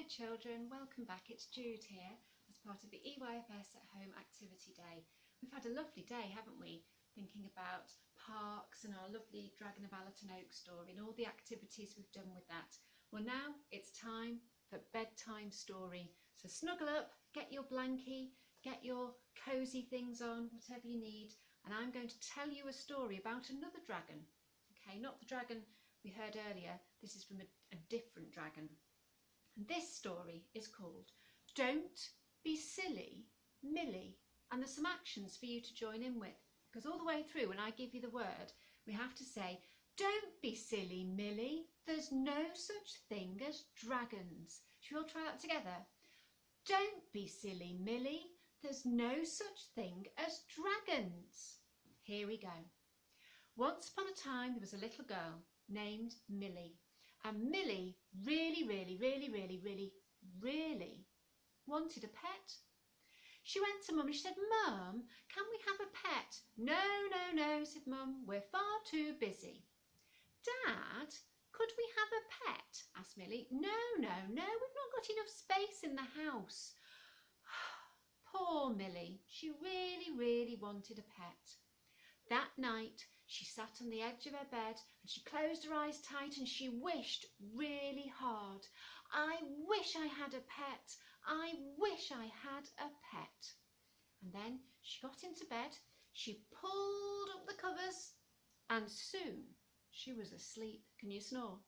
Hi children, welcome back. It's Jude here as part of the EYFS at Home Activity Day. We've had a lovely day, haven't we? Thinking about parks and our lovely Dragon of Allerton Oak story and all the activities we've done with that. Well, now it's time for bedtime story. So snuggle up, get your blankie, get your cosy things on, whatever you need. And I'm going to tell you a story about another dragon. Okay, not the dragon we heard earlier. This is from a different dragon. And this story is called Don't Be Silly, Millie. And there's some actions for you to join in with, because all the way through when I give you the word, we have to say, don't be silly, Millie. There's no such thing as dragons. Shall we all try that together? Don't be silly, Millie. There's no such thing as dragons. Here we go. Once upon a time, there was a little girl named Millie. And Millie really wanted a pet. She went to Mum and she said, Mum, can we have a pet? No, said Mum, we're far too busy. Dad, could we have a pet? Asked Millie. No, we've not got enough space in the house. Poor Millie, she really wanted a pet. That night, she sat on the edge of her bed and she closed her eyes tight and she wished really hard. I wish I had a pet. I wish I had a pet. And then she got into bed, she pulled up the covers and soon she was asleep. Can you snore?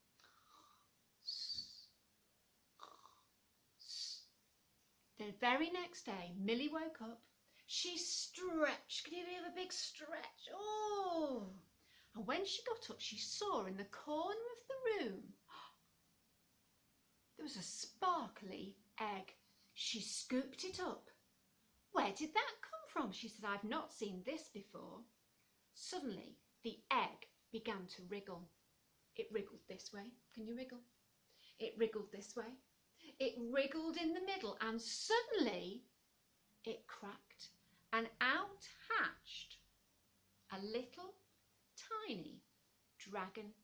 The very next day, Millie woke up. She stretched. Can you hear a big stretch? Oh! And when she got up, she saw in the corner of the room, there was a sparkly egg. She scooped it up. Where did that come from? She said, I've not seen this before. Suddenly, the egg began to wriggle. It wriggled this way. Can you wriggle? It wriggled this way. It wriggled in the middle and suddenly it cracked and out hatched a little tiny dragon.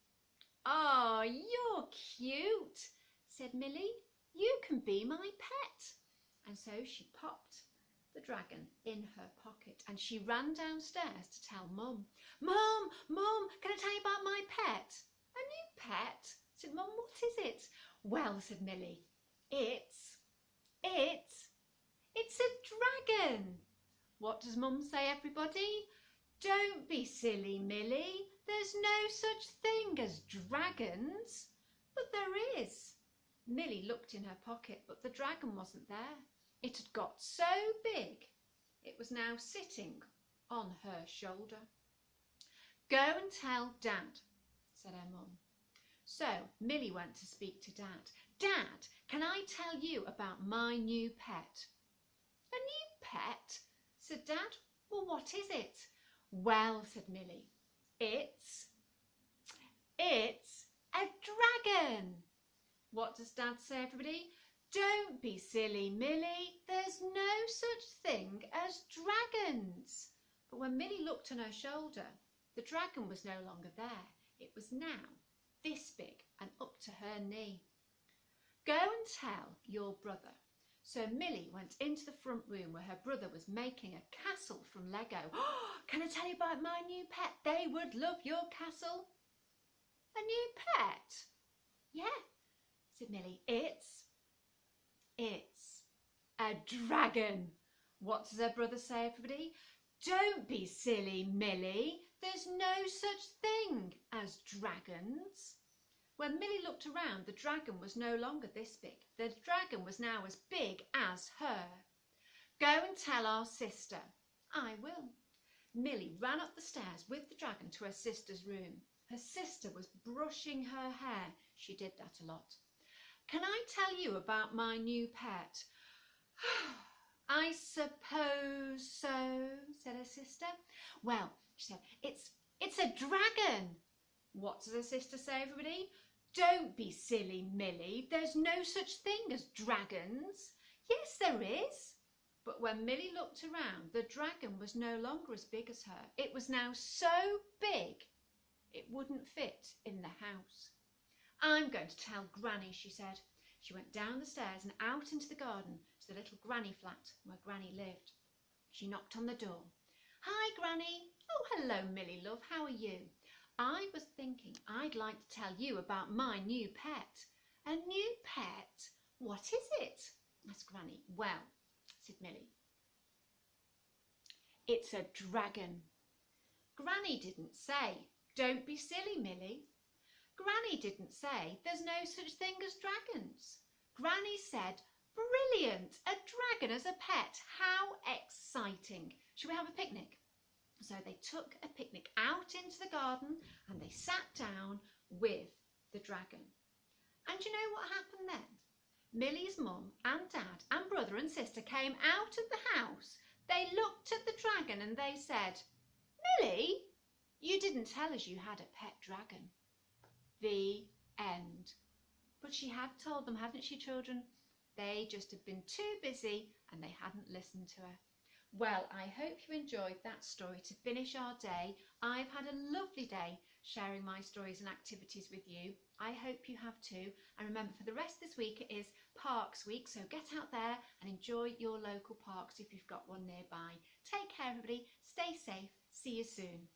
Oh, you're cute, said Millie. You can be my pet. And so she popped the dragon in her pocket and she ran downstairs to tell Mum. Mum, can I tell you about my pet? A new pet? Said Mum, what is it? Well, said Millie, it's a dragon. What does Mum say, everybody? Don't be silly, Millie. There's no such thing as dragons. But there is. Millie looked in her pocket, but the dragon wasn't there. It had got so big, it was now sitting on her shoulder. Go and tell Dad, said her Mum. So Millie went to speak to Dad. Dad, can I tell you about my new pet? A new pet? Said Dad. Well, what is it? Well, said Millie, it's a dragon. What does Dad say, everybody? Don't be silly, Millie. There's no such thing as dragons. But when Millie looked on her shoulder, the dragon was no longer there. It was now this big and up to her knee. Go and tell your brother. So Millie went into the front room where her brother was making a castle from Lego. Oh, can I tell you about my new pet? They would love your castle. A new pet? Yeah, said Millie. It's a dragon. What does her brother say, everybody? Don't be silly, Millie. There's no such thing as dragons. When Millie looked around, the dragon was no longer this big. The dragon was now as big as her. Go and tell our sister. I will. Millie ran up the stairs with the dragon to her sister's room. Her sister was brushing her hair. She did that a lot. Can I tell you about my new pet? I suppose so, said her sister. Well, she said, it's a dragon. What does her sister say, everybody? Don't be silly, Millie. There's no such thing as dragons. Yes, there is. But when Millie looked around, the dragon was no longer as big as her. It was now so big, it wouldn't fit in the house. I'm going to tell Granny, she said. She went down the stairs and out into the garden to the little granny flat where Granny lived. She knocked on the door. "Hi, Granny." "Oh, hello, Millie, love. How are you?" "I was thinking I'd like to tell you about my new pet." "A new pet? What is it?" asked Granny. "Well," said Millie, "it's a dragon." Granny didn't say, "Don't be silly, Millie." Granny didn't say, "There's no such thing as dragons." Granny said, "Brilliant! A dragon as a pet. How exciting. Shall we have a picnic?" So they took a picnic out into the garden and they sat down with the dragon. And you know what happened then? Millie's mum and dad and brother and sister came out of the house. They looked at the dragon and they said, "Millie, you didn't tell us you had a pet dragon." The end. But she had told them, hadn't she, children? They just had been too busy and they hadn't listened to her. Well, I hope you enjoyed that story to finish our day. I've had a lovely day sharing my stories and activities with you. I hope you have too. And remember, for the rest of this week, it is Parks Week. So get out there and enjoy your local parks if you've got one nearby. Take care, everybody. Stay safe. See you soon.